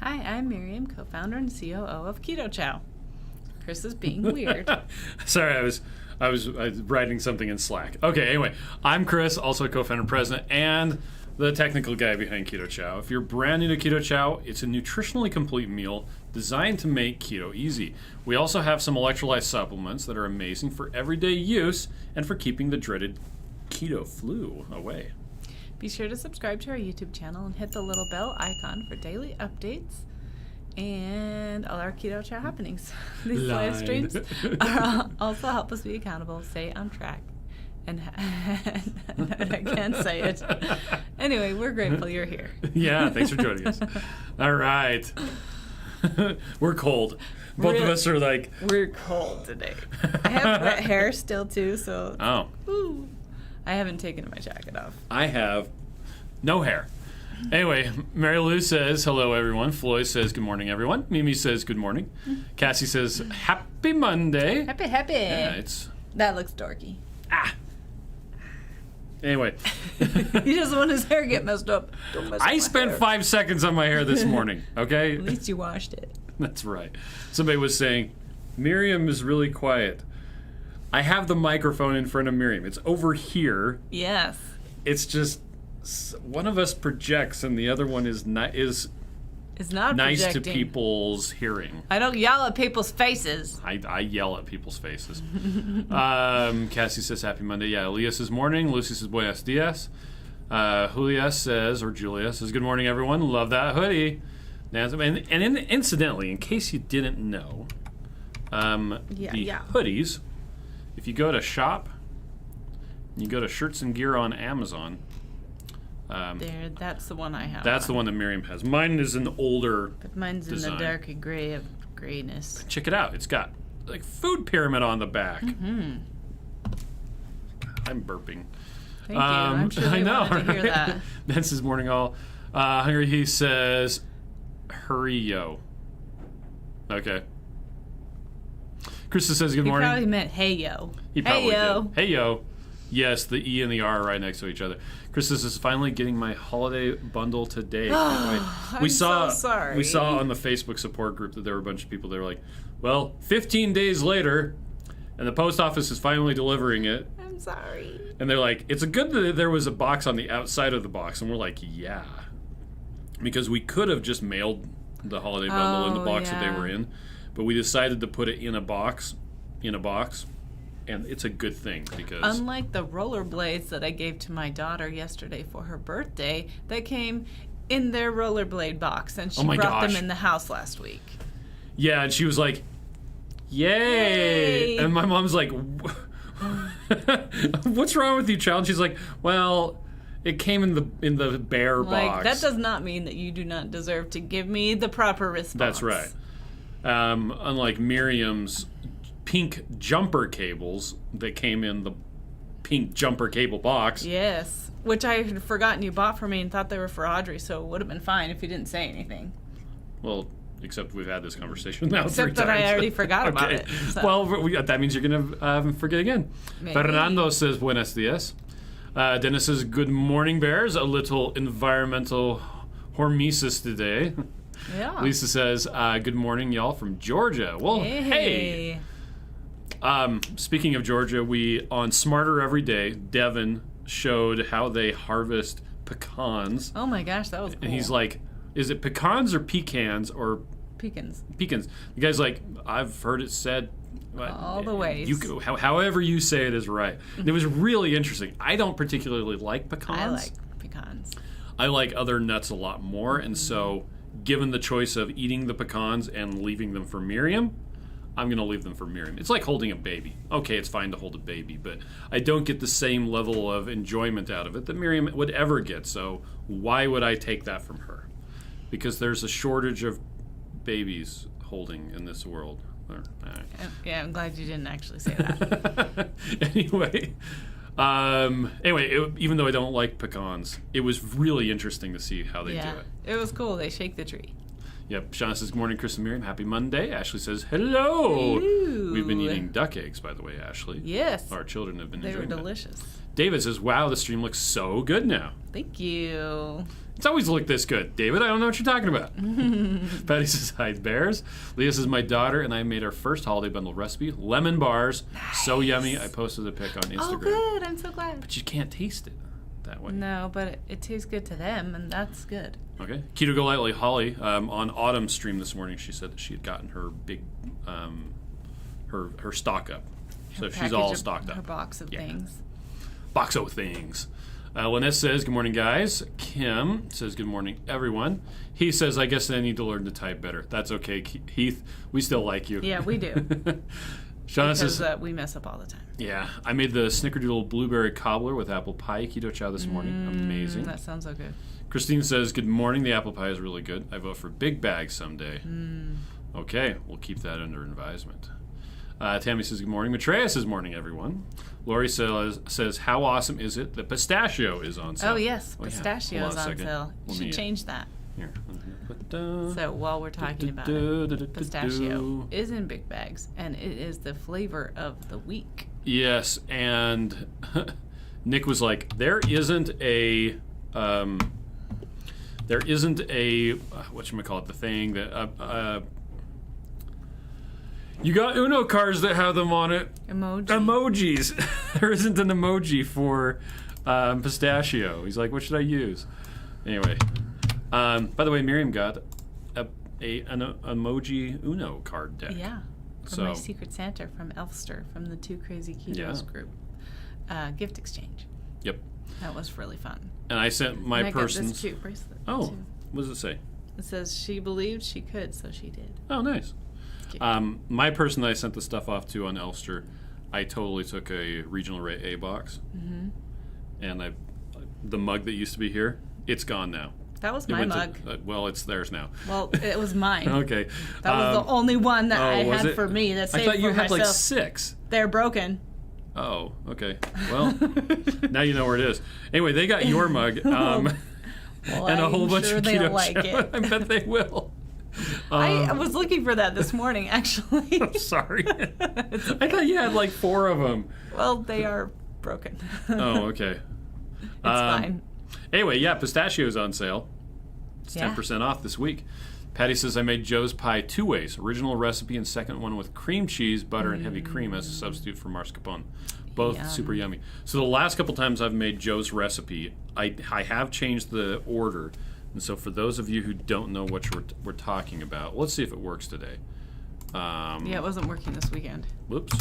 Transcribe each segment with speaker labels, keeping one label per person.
Speaker 1: Hi, I'm Miriam, co-founder and COO of Keto Chow. Chris is being weird.
Speaker 2: Sorry, I was writing something in Slack. Okay, anyway, I'm Chris, also co-founder and president, and the technical guy behind Keto Chow. If you're brand new to Keto Chow, it's a nutritionally complete meal designed to make keto easy. We also have some electrolyte supplements that are amazing for everyday use and for keeping the dreaded keto flu away.
Speaker 1: Be sure to subscribe to our YouTube channel and hit the little bell icon for daily updates and all our Keto Chow happenings. These live streams also help us be accountable, stay on track, and I can't say it. Anyway, we're grateful you're here.
Speaker 2: Yeah, thanks for joining us. All right. We're cold. Both of us are like...
Speaker 1: We're cold today. I have wet hair still, too, so...
Speaker 2: Oh.
Speaker 1: Ooh. I haven't taken my jacket off.
Speaker 2: I have no hair. Anyway, Mary Lou says, hello, everyone. Floyd says, good morning, everyone. Mimi says, good morning. Cassie says, happy Monday.
Speaker 1: Happy.
Speaker 2: Yeah, it's...
Speaker 1: That looks dorky.
Speaker 2: Anyway.
Speaker 1: He doesn't want his hair get messed up. Don't mess up
Speaker 2: I
Speaker 1: my
Speaker 2: spent
Speaker 1: hair.
Speaker 2: 5 seconds on my hair this morning, okay?
Speaker 1: At least you washed it.
Speaker 2: That's right. Somebody was saying, Miriam is really quiet. I have the microphone in front of Miriam. It's over here.
Speaker 1: Yes.
Speaker 2: It's just one of us projects and the other one is
Speaker 1: It's not
Speaker 2: nice
Speaker 1: projecting.
Speaker 2: to people's hearing.
Speaker 1: I don't yell at people's faces.
Speaker 2: I yell at people's faces. Cassie says happy Monday. Yeah, Elias says morning. Lucy says buenos dias. Julia says, or Julia says, good morning, everyone. Love that hoodie. Incidentally, in case you didn't know, hoodies, if you go to shop, you go to shirts and gear on Amazon.
Speaker 1: That's the one I have.
Speaker 2: That's the one that Miriam has. Mine is an older
Speaker 1: But mine's
Speaker 2: design.
Speaker 1: in the darker gray of grayness.
Speaker 2: Check it out. It's got like food pyramid on the back.
Speaker 1: Mm-hmm.
Speaker 2: I'm burping.
Speaker 1: Thank you. I'm sure they wanted to hear that.
Speaker 2: Ben says morning all. Hungry he says, hurry yo. Okay. Krista says good morning.
Speaker 1: He probably meant hey yo.
Speaker 2: He probably
Speaker 1: hey yo.
Speaker 2: did. Hey yo. Yes, the E and the R are right next to each other. Krista says finally getting my holiday bundle today.
Speaker 1: I'm so sorry.
Speaker 2: We saw on the Facebook support group that there were a bunch of people that were like, well, 15 days later, and the post office is finally delivering it.
Speaker 1: I'm sorry.
Speaker 2: And they're like, it's a good that there was a box on the outside of the box. And we're like, yeah. Because we could have just mailed the holiday bundle in the box that they were in. But we decided to put it in a box. And it's a good thing because...
Speaker 1: Unlike the rollerblades that I gave to my daughter yesterday for her birthday, that came in their rollerblade box. And she brought them in the house last week.
Speaker 2: Yeah, and she was like, yay! And my mom's like... What's wrong with you, child? And she's like, well, it came in the bear box.
Speaker 1: That does not mean that you do not deserve to give me the proper response.
Speaker 2: That's right. Unlike Miriam's pink jumper cables that came in the pink jumper cable box.
Speaker 1: Yes, which I had forgotten you bought for me and thought they were for Audrey, so it would have been fine if you didn't say anything.
Speaker 2: Well, except we've had this conversation now 3 times.
Speaker 1: Except that I already forgot about it. So.
Speaker 2: Well, that means you're going to forget again.
Speaker 1: Maybe.
Speaker 2: Fernando says buenos dias. Dennis says good morning, bears. A little environmental hormesis today.
Speaker 1: Yeah.
Speaker 2: Lisa says good morning, y'all, from Georgia. Well, hey. Speaking of Georgia, we on Smarter Every Day, Devin showed how they harvest pecans.
Speaker 1: Oh my gosh, that was cool.
Speaker 2: And he's like, is it pecans or pecans or...
Speaker 1: Pecans.
Speaker 2: Pecans. The guy's like, I've heard it said...
Speaker 1: All the ways.
Speaker 2: However you say it is right. And it was really interesting. I don't particularly like pecans.
Speaker 1: I like pecans.
Speaker 2: I like other nuts a lot more, and so given the choice of eating the pecans and leaving them for Miriam, I'm going to leave them for Miriam. It's like holding a baby. Okay, it's fine to hold a baby, but I don't get the same level of enjoyment out of it that Miriam would ever get, so why would I take that from her? Because there's a shortage of babies holding in this world.
Speaker 1: Yeah, I'm glad you didn't actually say that.
Speaker 2: Anyway, even though I don't like pecans, it was really interesting to see how they do it.
Speaker 1: It was cool. They shake the tree.
Speaker 2: Yep. Shauna says, good morning, Chris and Miriam. Happy Monday. Ashley says, hello.
Speaker 1: Hello.
Speaker 2: We've been eating duck eggs, by the way, Ashley.
Speaker 1: Yes.
Speaker 2: Our children have been
Speaker 1: They
Speaker 2: enjoying
Speaker 1: were delicious.
Speaker 2: David says, wow, the stream looks so good now.
Speaker 1: Thank you.
Speaker 2: It's always looked this good. David, I don't know what you're talking about. Patty says, hi, bears. Leah says, my daughter and I made our first holiday bundle recipe. Lemon bars.
Speaker 1: Nice.
Speaker 2: So yummy. I posted a pic on Instagram.
Speaker 1: Oh, good. I'm so glad.
Speaker 2: But you can't taste it that way.
Speaker 1: No, but it tastes good to them, and that's good.
Speaker 2: Okay. Keto Go Lightly Holly, on Autumn's stream this morning, she said that she had gotten her big, her stock up. So she's all stocked up.
Speaker 1: Her box of things.
Speaker 2: Box of things. Lynette says, good morning, guys. Kim says, good morning, everyone. He says, I guess I need to learn to type better. That's okay, Heath. We still like you.
Speaker 1: Yeah, we do.
Speaker 2: Shauna says,
Speaker 1: we mess up all the time.
Speaker 2: Yeah, I made the Snickerdoodle blueberry cobbler with apple pie Keto Chow this morning. Amazing.
Speaker 1: That sounds so good.
Speaker 2: Christine says, good morning. The apple pie is really good. I vote for big bags someday. Okay, we'll keep that under advisement. Tammy says, good morning. Maitreya says, morning, everyone. Lori says, how awesome is it that pistachio is on sale?
Speaker 1: Oh, yes. Pistachio is on sale. You should change that.
Speaker 2: Here.
Speaker 1: So while we're talking about it, pistachio is in big bags, and it is the flavor of the week.
Speaker 2: Yes, and Nick was like, there isn't a whatchamacallit, the thing that you got Uno cards that have them on it. Emojis. There isn't an emoji for pistachio. He's like, what should I use? Anyway, by the way, Miriam got an emoji Uno card deck.
Speaker 1: Yeah, from my Secret Santa from Elfster, from the Two Crazy Ketos group. Gift exchange.
Speaker 2: Yep.
Speaker 1: That was really fun.
Speaker 2: And I sent my person's...
Speaker 1: I got this cute bracelet,
Speaker 2: too. What does it say?
Speaker 1: It says she believed she could, so she did.
Speaker 2: Oh, nice. My person that I sent the stuff off to on Elster, I totally took a regional A box, and the mug that used to be here, it's gone now.
Speaker 1: That was my mug.
Speaker 2: Well, it's theirs now.
Speaker 1: Well, it was mine.
Speaker 2: Okay.
Speaker 1: That was the only one that I had for me. That saved
Speaker 2: I thought you had
Speaker 1: myself.
Speaker 2: like 6.
Speaker 1: They're broken.
Speaker 2: Oh, okay. Well, now you know where it is. Anyway, they got your mug and a whole bunch of Keto Chow. I bet they will.
Speaker 1: I was looking for that this morning, actually.
Speaker 2: I'm sorry. I thought you had like 4 of them.
Speaker 1: Well, they are broken.
Speaker 2: Oh, okay.
Speaker 1: It's fine.
Speaker 2: Anyway, yeah, pistachio's on sale. It's 10% off this week. Patty says, I made Joe's pie 2 ways. Original recipe and second one with cream cheese, butter, and heavy cream as a substitute for mascarpone. Both super yummy. So the last couple times I've made Joe's recipe, I have changed the order. And so for those of you who don't know what we're talking about, let's see if it works today.
Speaker 1: It wasn't working this weekend.
Speaker 2: Whoops.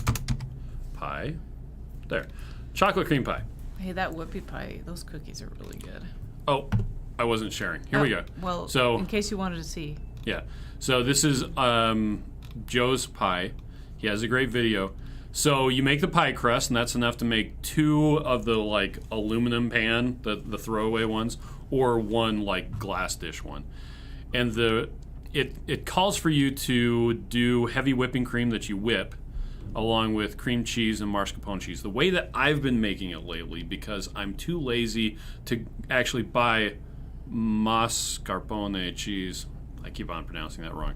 Speaker 2: Pie. There. Chocolate cream pie.
Speaker 1: Hey, that whoopie pie, those cookies are really good.
Speaker 2: Oh, I wasn't sharing. Here we go.
Speaker 1: Well,
Speaker 2: so,
Speaker 1: in case you wanted to see.
Speaker 2: Yeah. So this is Joe's pie. He has a great video. So you make the pie crust, and that's enough to make 2 of the like aluminum pan, the throwaway ones, or 1 like glass dish one. And it calls for you to do heavy whipping cream that you whip, along with cream cheese and mascarpone cheese. The way that I've been making it lately, because I'm too lazy to actually buy mascarpone cheese. I keep on pronouncing that wrong.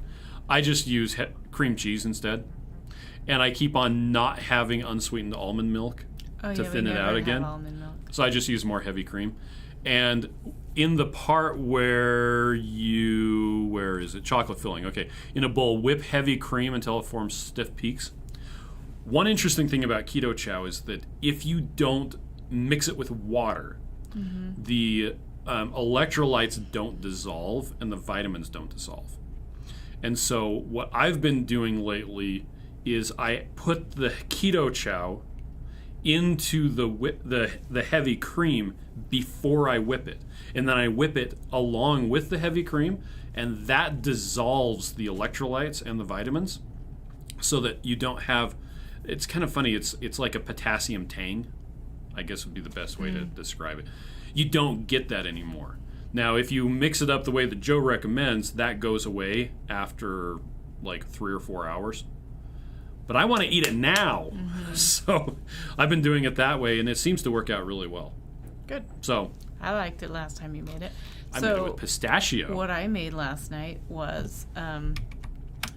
Speaker 2: I just use cream cheese instead. And I keep on not having unsweetened almond milk to thin it out again. So I just use more heavy cream. And in the part where is it? Chocolate filling. Okay. In a bowl, whip heavy cream until it forms stiff peaks. One interesting thing about Keto Chow is that if you don't mix it with water, the electrolytes don't dissolve and the vitamins don't dissolve. And so what I've been doing lately is I put the Keto Chow into the heavy cream before I whip it. And then I whip it along with the heavy cream, and that dissolves the electrolytes and the vitamins so that you don't have... It's kind of funny. It's like a potassium tang, I guess would be the best way to describe it. You don't get that anymore. Now, if you mix it up the way that Joe recommends, that goes away after like 3 or 4 hours. But I want to eat it now. So I've been doing it that way, and it seems to work out really well.
Speaker 1: Good.
Speaker 2: So
Speaker 1: I liked it last time you made it.
Speaker 2: I made it with pistachio.
Speaker 1: What I made last night was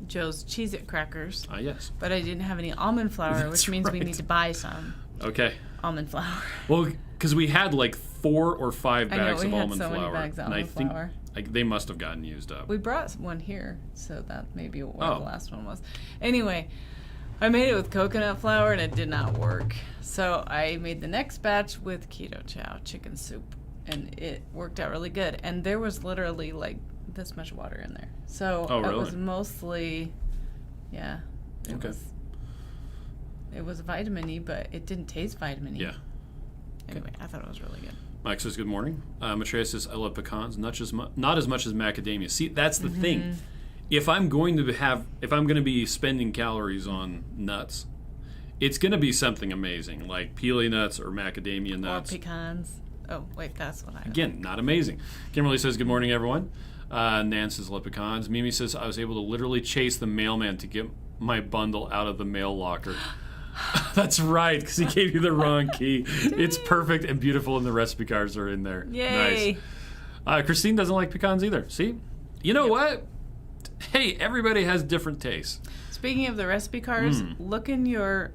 Speaker 1: Joe's Cheez-It crackers.
Speaker 2: Yes.
Speaker 1: But I didn't have any almond flour, which means we need to buy some.
Speaker 2: Okay.
Speaker 1: almond flour.
Speaker 2: Well, because we had like 4 or 5 bags of almond
Speaker 1: so
Speaker 2: flour.
Speaker 1: many bags of
Speaker 2: and
Speaker 1: almond flour.
Speaker 2: They must have gotten used up.
Speaker 1: We brought one here, so that may be what the last one was. Anyway, I made it with coconut flour and it did not work. So I made the next batch with Keto Chow chicken soup, and it worked out really good. And there was literally like this much water in there. So
Speaker 2: really?
Speaker 1: It was mostly, yeah. It was vitamin-y, but it didn't taste vitamin-y.
Speaker 2: Yeah.
Speaker 1: Anyway, I thought it was really good.
Speaker 2: Mike says, good morning. Matreya says, I love pecans, not as much as macadamia. See, that's the thing. If I'm going to be spending calories on nuts, it's going to be something amazing, like peely nuts or macadamia nuts.
Speaker 1: Or pecans. Oh, wait, that's what I...
Speaker 2: Again, not amazing. Kimberly says, good morning, everyone. Nan says, love pecans. Mimi says, I was able to literally chase the mailman to get my bundle out of the mail locker. That's right, because he gave you the wrong key. It's perfect and beautiful, and the recipe cards are in there.
Speaker 1: Yay.
Speaker 2: Nice. Christine doesn't like pecans either. See? You know what? Hey, everybody has different tastes.
Speaker 1: Speaking of the recipe cards, look in your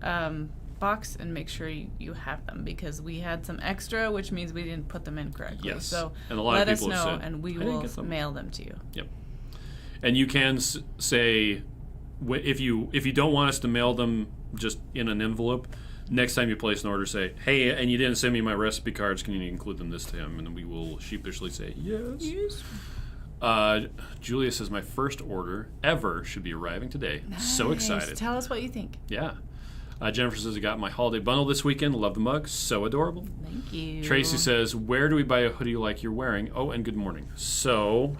Speaker 1: box and make sure you have them, because we had some extra, which means we didn't put them in correctly.
Speaker 2: Yes.
Speaker 1: So
Speaker 2: and a lot
Speaker 1: let
Speaker 2: of
Speaker 1: us
Speaker 2: people have
Speaker 1: know,
Speaker 2: said,
Speaker 1: and we
Speaker 2: "I didn't
Speaker 1: will
Speaker 2: get them."
Speaker 1: mail them to you.
Speaker 2: Yep. And you can say, if you don't want us to mail them just in an envelope, next time you place an order, say, hey, and you didn't send me my recipe cards, can you include them this time? And we will sheepishly say, yes. Julia says, my first order ever should be arriving today.
Speaker 1: Nice.
Speaker 2: So excited.
Speaker 1: Tell us what you think.
Speaker 2: Yeah. Jennifer says, I got my holiday bundle this weekend. Love the mug. So adorable.
Speaker 1: Thank you.
Speaker 2: Tracy says, where do we buy a hoodie like you're wearing? Oh, and good morning. So,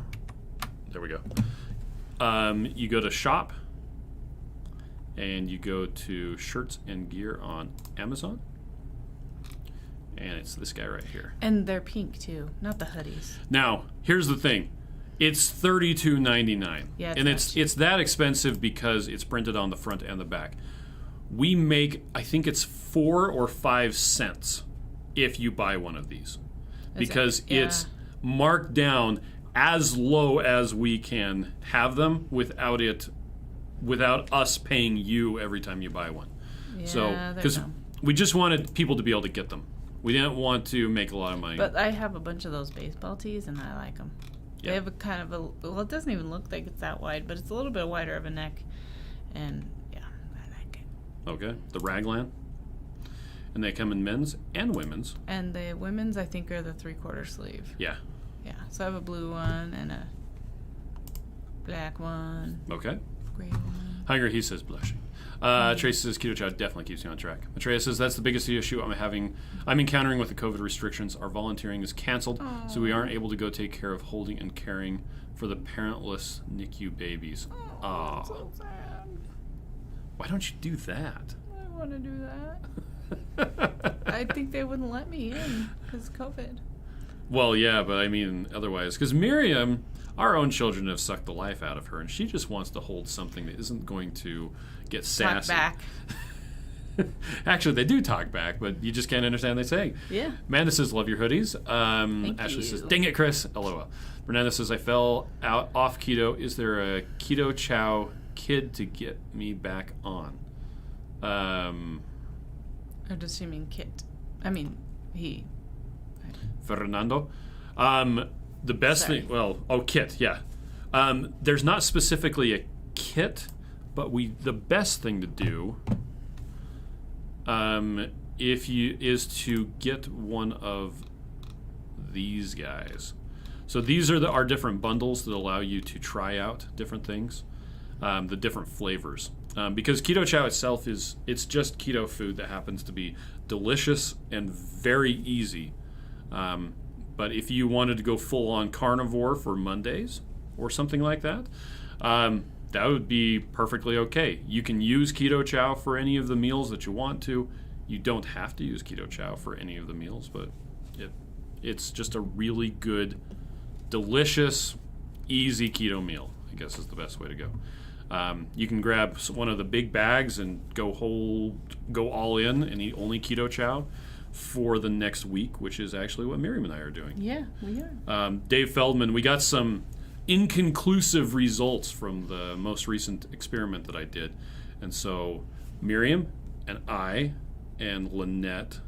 Speaker 2: there we go. You go to shop, and you go to shirts and gear on Amazon. And it's this guy right here.
Speaker 1: And they're pink, too. Not the hoodies.
Speaker 2: Now, here's the thing. It's $32.99.
Speaker 1: Yeah,
Speaker 2: and it's that expensive because it's printed on the front and the back. We make, I think it's 4 or 5 cents if you buy one of these. Because it's marked down as low as we can have them without us paying you every time you buy one.
Speaker 1: Yeah,
Speaker 2: so, because we just wanted people to be able to get them. We didn't want to make a lot of money.
Speaker 1: But I have a bunch of those baseball tees, and I like them.
Speaker 2: Yeah.
Speaker 1: They have a kind of a... Well, it doesn't even look like it's that wide, but it's a little bit wider of a neck. And, yeah, I like it.
Speaker 2: Okay. The Raglan. And they come in men's and women's.
Speaker 1: And the women's, I think, are the 3/4 sleeve.
Speaker 2: Yeah.
Speaker 1: Yeah. So I have a blue one and a black one.
Speaker 2: Okay.
Speaker 1: Gray one.
Speaker 2: Hungry, he says, blushing. Tracy says, Keto Chow definitely keeps you on track. Matreya says, that's the biggest issue I'm encountering with the COVID restrictions. Our volunteering is canceled, so we aren't able to go take care of holding and caring for the parentless NICU babies.
Speaker 1: Oh, so sad.
Speaker 2: Why don't you do that?
Speaker 1: I want to do that. I think they wouldn't let me in because COVID.
Speaker 2: Well, yeah, but I mean, otherwise, because Miriam, our own children have sucked the life out of her, and she just wants to hold something that isn't going to get sassy.
Speaker 1: Talk back.
Speaker 2: Actually, they do talk back, but you just can't understand what they say.
Speaker 1: Yeah.
Speaker 2: Amanda says, love your hoodies.
Speaker 1: Thank
Speaker 2: Ashley
Speaker 1: you.
Speaker 2: says, dang it, Chris. LOL. Fernanda says, I fell out off keto. Is there a Keto Chow kid to get me back on?
Speaker 1: Or does she mean Kit? I mean, he.
Speaker 2: Fernando. The best thing, kit, yeah. There's not specifically a kit, but the best thing to do is to get one of these guys. So these are our different bundles that allow you to try out different things, the different flavors. Because Keto Chow itself it's just keto food that happens to be delicious and very easy. But if you wanted to go full-on carnivore for Mondays or something like that, that would be perfectly okay. You can use Keto Chow for any of the meals that you want to. You don't have to use Keto Chow for any of the meals, but it's just a really good, delicious, easy keto meal, I guess is the best way to go. You can grab one of the big bags and go all in and eat only Keto Chow for the next week, which is actually what Miriam and I are doing.
Speaker 1: Yeah, we are.
Speaker 2: Dave Feldman, we got some inconclusive results from the most recent experiment that I did. And so Miriam and I and Lynette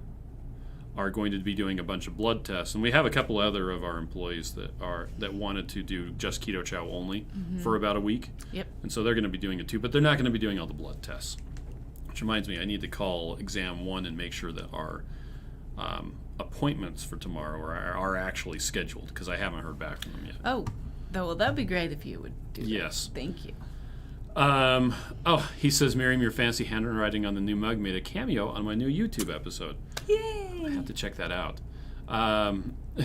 Speaker 2: are going to be doing a bunch of blood tests, and we have a couple other of our employees that wanted to do just Keto Chow only for about a week.
Speaker 1: Yep.
Speaker 2: And so they're going to be doing it too, but they're not going to be doing all the blood tests. Which reminds me, I need to call Exam 1 and make sure that our appointments for tomorrow are actually scheduled, because I haven't heard back from them yet.
Speaker 1: Oh, well, that'd be great if you would do that.
Speaker 2: Yes.
Speaker 1: Thank you.
Speaker 2: He says, Miriam, your fancy handwriting on the new mug made a cameo on my new YouTube episode.
Speaker 1: Yay!
Speaker 2: I have to check that out.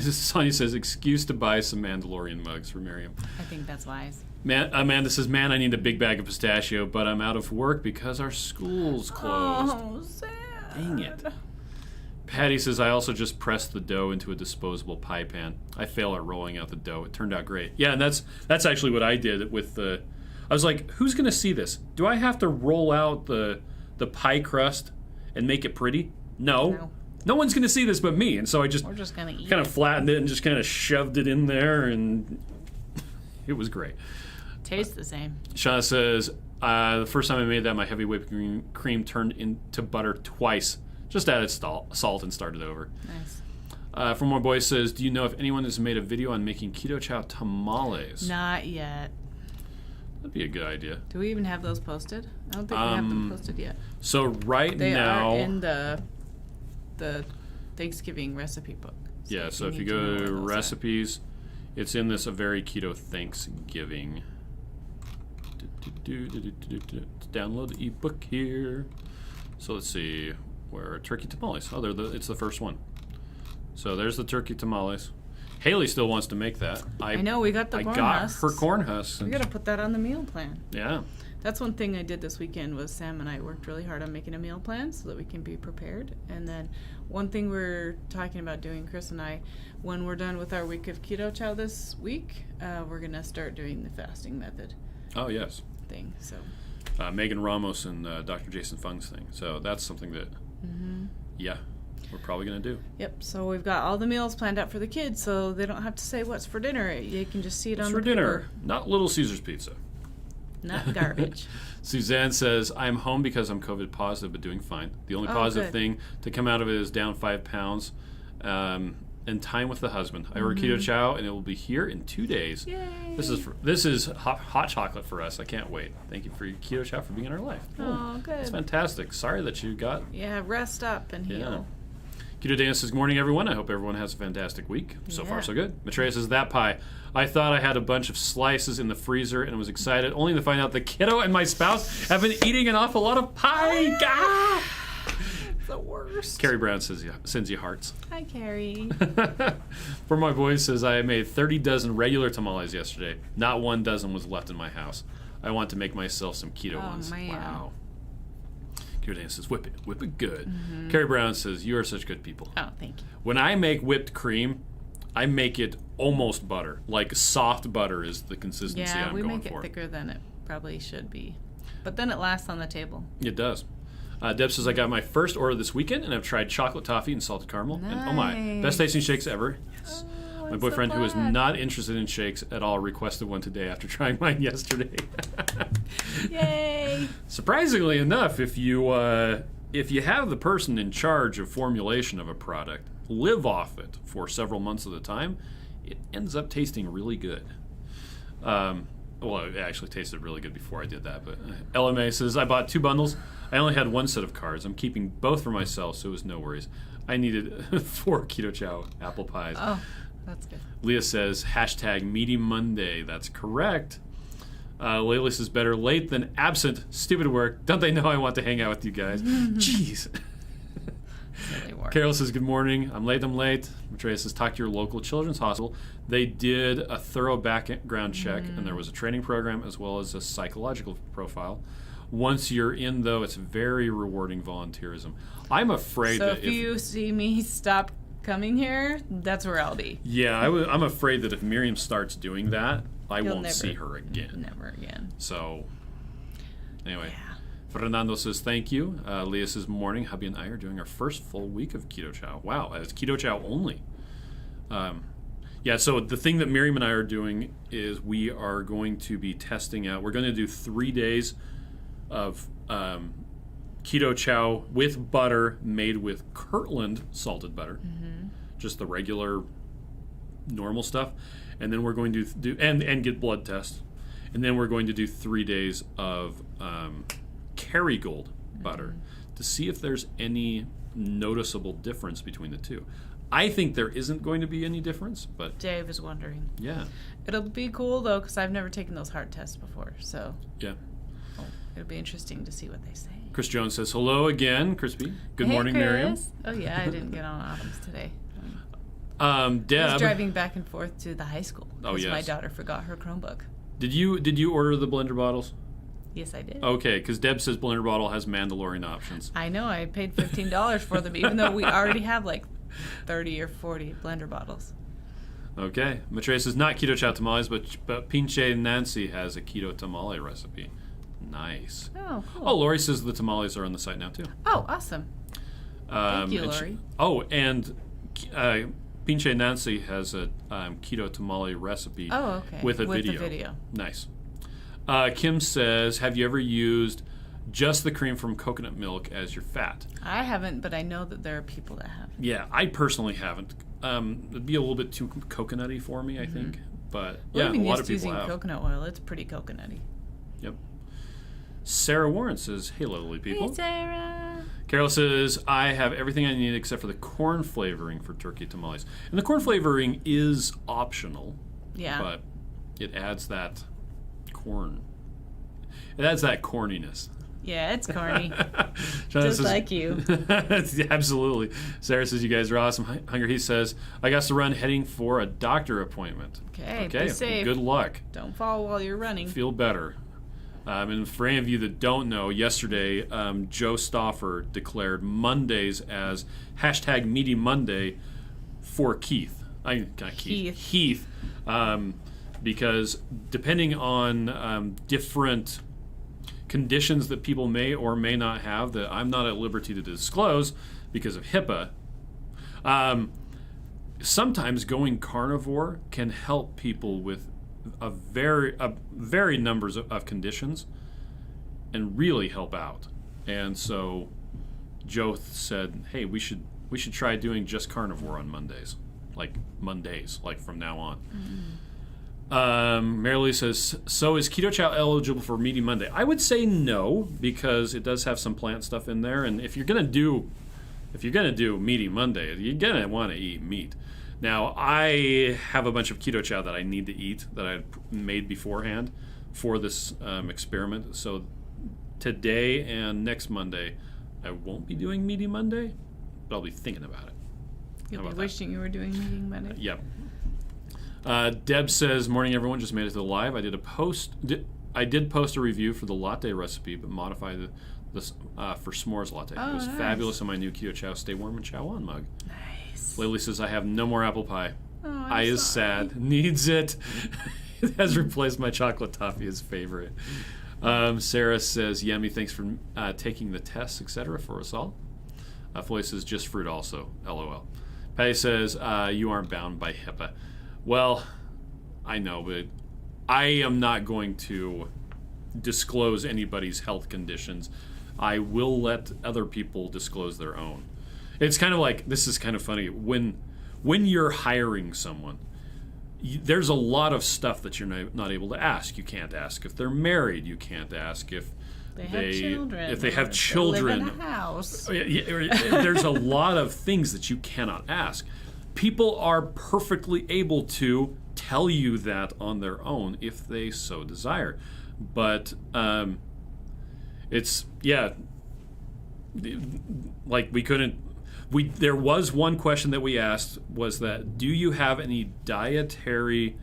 Speaker 2: Sonia says, excuse to buy some Mandalorian mugs for Miriam.
Speaker 1: I think that's wise.
Speaker 2: Amanda says, man, I need a big bag of pistachio, but I'm out of work because our school's closed.
Speaker 1: Oh, sad.
Speaker 2: Dang it. Patty says, I also just pressed the dough into a disposable pie pan. I fail at rolling out the dough. It turned out great. Yeah, and that's actually what I did with the... I was like, who's going to see this? Do I have to roll out the pie crust and make it pretty? No. No one's going to see this but me. And so I just
Speaker 1: We're just gonna eat
Speaker 2: kind of flattened it and just kind of shoved it in there, and it was great.
Speaker 1: Tastes the same.
Speaker 2: Shauna says, the first time I made that, my heavy whipped cream turned into butter twice. Just added salt and started over.
Speaker 1: Nice.
Speaker 2: From More Boys says, do you know if anyone has made a video on making Keto Chow tamales?
Speaker 1: Not yet.
Speaker 2: That'd be a good idea.
Speaker 1: Do we even have those posted? I don't think we have them posted yet.
Speaker 2: So right
Speaker 1: They
Speaker 2: now...
Speaker 1: are in the Thanksgiving recipe book.
Speaker 2: So if you go to recipes, it's in this A Very Keto Thanksgiving. Let's download the ebook here. So let's see, where are turkey tamales? Oh, it's the first one. So there's the turkey tamales. Haley still wants to make that.
Speaker 1: I know, we got the corn husks.
Speaker 2: I got her corn husks.
Speaker 1: We got to put that on the meal plan.
Speaker 2: Yeah.
Speaker 1: That's one thing I did this weekend was Sam and I worked really hard on making a meal plan so that we can be prepared. And then one thing we're talking about doing, Chris and I, when we're done with our week of Keto Chow this week, we're going to start doing the fasting method.
Speaker 2: Oh, yes.
Speaker 1: Thing. So
Speaker 2: Megan Ramos and Dr. Jason Fung's thing. So that's something that, yeah, we're probably going to do.
Speaker 1: Yep. So we've got all the meals planned out for the kids so they don't have to say what's for dinner. They can just see it on the paper.
Speaker 2: Dinner? Not Little Caesar's Pizza.
Speaker 1: Not garbage.
Speaker 2: Suzanne says, I'm home because I'm COVID positive, but doing fine. The only positive thing to come out of it is down 5 pounds and time with the husband. I ordered Keto Chow, and it will be here in 2 days.
Speaker 1: Yay.
Speaker 2: This is hot chocolate for us. I can't wait. Thank you for Keto Chow for being in our life.
Speaker 1: Oh, good.
Speaker 2: It's fantastic. Sorry that you got...
Speaker 1: Yeah, rest up and heal.
Speaker 2: Yeah. Keto Dana says, good morning, everyone. I hope everyone has a fantastic week. So far, so good. Maitreya says, that pie. I thought I had a bunch of slices in the freezer and was excited, only to find out the kiddo and my spouse have been eating an awful lot of pie.
Speaker 1: It's the worst.
Speaker 2: Carrie Brown sends you hearts.
Speaker 1: Hi, Carrie.
Speaker 2: For My Boys says, I made 30 dozen regular tamales yesterday. Not 1 dozen was left in my house. I want to make myself some keto ones.
Speaker 1: Man.
Speaker 2: Wow. Keto Dana says, whip it good. Carrie Brown says, you are such good people.
Speaker 1: Oh, thank you.
Speaker 2: When I make whipped cream, I make it almost butter. Like soft butter is the consistency I'm going for.
Speaker 1: Yeah, we make it thicker than it probably should be. But then it lasts on the table.
Speaker 2: It does. Deb says, I got my first order this weekend, and I've tried chocolate toffee and salted caramel.
Speaker 1: Nice.
Speaker 2: And oh my, best tasting shakes ever. Yes. My boyfriend, who is not interested in shakes at all, requested one today after trying mine yesterday.
Speaker 1: Yay!
Speaker 2: Surprisingly enough, if you have the person in charge of formulation of a product live off it for several months at a time, it ends up tasting really good. Well, it actually tasted really good before I did that. But LMA says, I bought 2 bundles. I only had 1 set of cards. I'm keeping both for myself, so it was no worries. I needed 4 Keto Chow apple pies.
Speaker 1: Oh, that's good.
Speaker 2: Leah says, hashtag Meaty Monday. That's correct. Layla says, better late than absent. Stupid work. Don't they know I want to hang out with you guys? Jeez. Carol says, good morning. I'm late. Maitreya says, talk to your local children's hospital. They did a thorough background check, and there was a training program as well as a psychological profile. Once you're in, though, it's very rewarding volunteerism. I'm afraid that
Speaker 1: if you see me stop coming here, that's where I'll be.
Speaker 2: Yeah, I'm afraid that if Miriam starts doing that, I won't see her again.
Speaker 1: Never again.
Speaker 2: So, anyway. Yeah. Fernando says, thank you. Leah says, morning. Hubby and I are doing our first full week of Keto Chow. Wow, it's Keto Chow only. Yeah, so the thing that Miriam and I are doing is we are going to be testing out. We're going to do 3 days of Keto Chow with butter made with Kirtland salted butter. Just the regular, normal stuff. And then we're going to do, and get blood tests. And then we're going to do 3 days of Kerrygold butter to see if there's any noticeable difference between the two. I think there isn't going to be any difference, but
Speaker 1: Dave is wondering.
Speaker 2: Yeah.
Speaker 1: It'll be cool, though, because I've never taken those heart tests before, so.
Speaker 2: Yeah.
Speaker 1: It'll be interesting to see what they say.
Speaker 2: Chris Jones says, hello again, Crispy. Good
Speaker 1: Hey,
Speaker 2: morning,
Speaker 1: Chris.
Speaker 2: Miriam.
Speaker 1: Oh, yeah, I didn't get on Autumn's today.
Speaker 2: Deb.
Speaker 1: I was driving back and forth to the high school because
Speaker 2: yes.
Speaker 1: my daughter forgot her Chromebook.
Speaker 2: Did you order the blender bottles?
Speaker 1: Yes, I did.
Speaker 2: Okay, because Deb says blender bottle has Mandalorian options.
Speaker 1: I know. I paid $15 for them, even though we already have like 30 or 40 blender bottles.
Speaker 2: Okay. Matre says, not Keto Chow tamales, but Pinche Nancy has a keto tamale recipe. Nice.
Speaker 1: Oh, cool.
Speaker 2: Oh, Lori says the tamales are on the site now, too.
Speaker 1: Oh, awesome. Thank you, Lori.
Speaker 2: And Pinche Nancy has a keto tamale recipe with a video. Nice. Kim says, have you ever used just the cream from coconut milk as your fat?
Speaker 1: I haven't, but I know that there are people that have.
Speaker 2: Yeah, I personally haven't. It'd be a little bit too coconutty for me, I think. But yeah, a lot of people have.
Speaker 1: Using coconut oil, it's pretty coconutty.
Speaker 2: Yep. Sarah Warren says, hey, lovely people.
Speaker 1: Hey, Sarah.
Speaker 2: Carol says, I have everything I need except for the corn flavoring for turkey tamales. And the corn flavoring is optional.
Speaker 1: Yeah.
Speaker 2: But it adds that corn. It adds that corniness.
Speaker 1: Yeah, it's corny. Just like you.
Speaker 2: Absolutely. Sarah says, you guys are awesome. Hunger He says, I got to run heading for a doctor appointment.
Speaker 1: Okay, be safe.
Speaker 2: Good luck.
Speaker 1: Don't fall while you're running.
Speaker 2: Feel better. And for any of you that don't know, yesterday, Joe Stauffer declared Mondays as hashtag Meaty Monday for Keith. Heath. Because depending on different conditions that people may or may not have that I'm not at liberty to disclose because of HIPAA, sometimes going carnivore can help people with a very numbers of conditions and really help out. And so Joe said, hey, we should try doing just carnivore on Mondays, like from now on. Mary Lee says, so is Keto Chow eligible for Meaty Monday? I would say no, because it does have some plant stuff in there, and if you're gonna do Meaty Monday, you're gonna want to eat meat. Now, I have a bunch of Keto Chow that I need to eat that I made beforehand for this experiment. So today and next Monday, I won't be doing Meaty Monday, but I'll be thinking about it.
Speaker 1: You'll be wishing you were doing Meaty Monday?
Speaker 2: Yep. Deb says, morning everyone, just made it to the live. I did post a review for the latte recipe, but modified this for s'mores latte. It was fabulous on my new Keto Chow Stay Warm and Chow On mug.
Speaker 1: Nice.
Speaker 2: Lily says, I have no more apple pie.
Speaker 1: Oh,
Speaker 2: I is sad. Needs it. It has replaced my chocolate toffee as favorite. Sarah says, yummy, thanks for taking the tests, etc. for us all. Floyd says, just fruit also, LOL. Patty says, you aren't bound by HIPAA. Well, I know, but I am not going to disclose anybody's health conditions. I will let other people disclose their own. It's kind of like, this is kind of funny, when you're hiring someone, there's a lot of stuff that you're not able to ask. You can't ask if they're married. You can't ask if they have children.
Speaker 1: Live in a house.
Speaker 2: There's a lot of things that you cannot ask. People are perfectly able to tell you that on their own if they so desire. But like there was one question that we asked, was that, do you have any dietary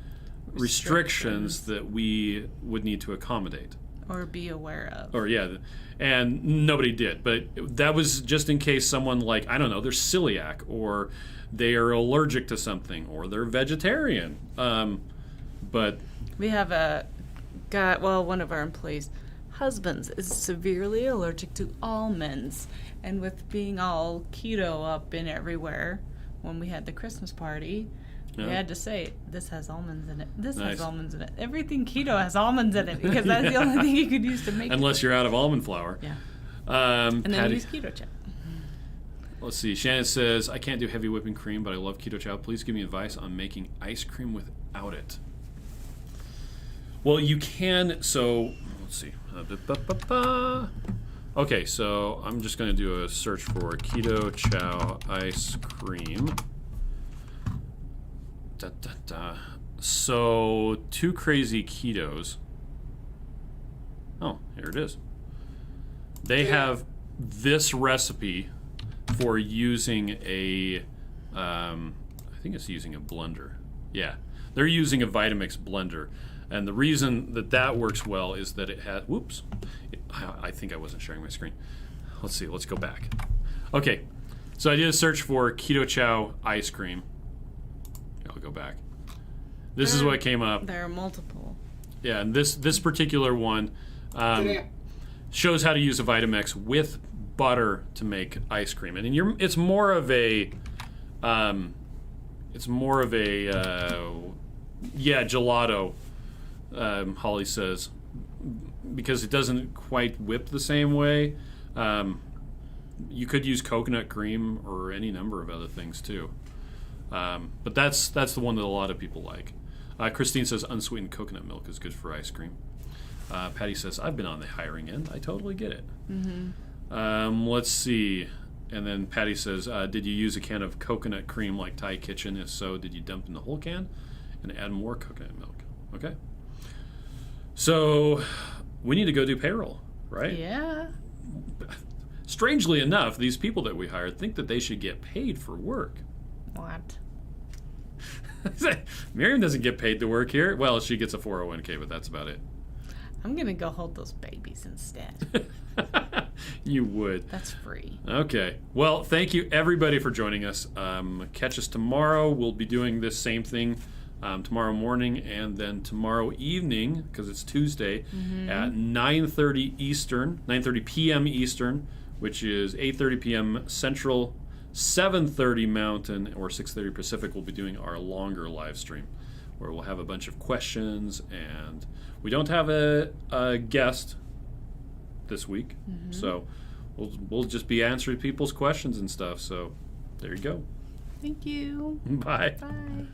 Speaker 2: restrictions that we would need to accommodate?
Speaker 1: Or be aware of.
Speaker 2: And nobody did. But that was just in case someone, like, I don't know, they're celiac, or they are allergic to something, or they're vegetarian. But
Speaker 1: we have one of our employees' husbands is severely allergic to almonds. And with being all keto up and everywhere, when we had the Christmas party, we had to say, this has almonds in it. This has almonds in it. Everything keto has almonds in it, because that's the only thing you could use to make
Speaker 2: unless you're out of almond flour.
Speaker 1: Yeah. And then
Speaker 2: Patty,
Speaker 1: use Keto Chow.
Speaker 2: let's see. Shannon says, I can't do heavy whipping cream, but I love Keto Chow. Please give me advice on making ice cream without it. Well, you can. So, let's see. Okay, so I'm just going to do a search for Keto Chow ice cream. So, Two Crazy Ketos. Oh, here it is. They have this recipe for using a, I think it's using a blender. Yeah, they're using a Vitamix blender. And the reason that works well is that it has, I think I wasn't sharing my screen. Let's see, let's go back. Okay, so I did a search for Keto Chow ice cream. I'll go back. This is what came up.
Speaker 1: There are multiple.
Speaker 2: Yeah, and this particular one shows how to use a Vitamix with butter to make ice cream, and it's more of a gelato. Holly says, because it doesn't quite whip the same way. You could use coconut cream or any number of other things too, but that's the one that a lot of people like. Christine says unsweetened coconut milk is good for ice cream. Patty says, I've been on the hiring end. I totally get it. Mm-hmm. Let's see. And then Patty says, did you use a can of coconut cream like Thai Kitchen? If so, did you dump in the whole can and add more coconut milk? Okay. So we need to go do payroll, right?
Speaker 1: Yeah.
Speaker 2: Strangely enough, these people that we hired think that they should get paid for work.
Speaker 1: What?
Speaker 2: Miriam doesn't get paid to work here. Well, she gets a 401k, but that's about it.
Speaker 1: I'm going to go hold those babies instead.
Speaker 2: You would.
Speaker 1: That's free.
Speaker 2: Okay. Well, thank you, everybody, for joining us. Catch us tomorrow. We'll be doing this same thing tomorrow morning and then tomorrow evening, because it's Tuesday, at 9:30 p.m. Eastern, which is 8:30 p.m. Central, 7:30 Mountain, or 6:30 Pacific. We'll be doing our longer live stream where we'll have a bunch of questions, and we don't have a guest this week, so we'll just be answering people's questions and stuff. So there you go.
Speaker 1: Thank you.
Speaker 2: Bye.
Speaker 1: Bye.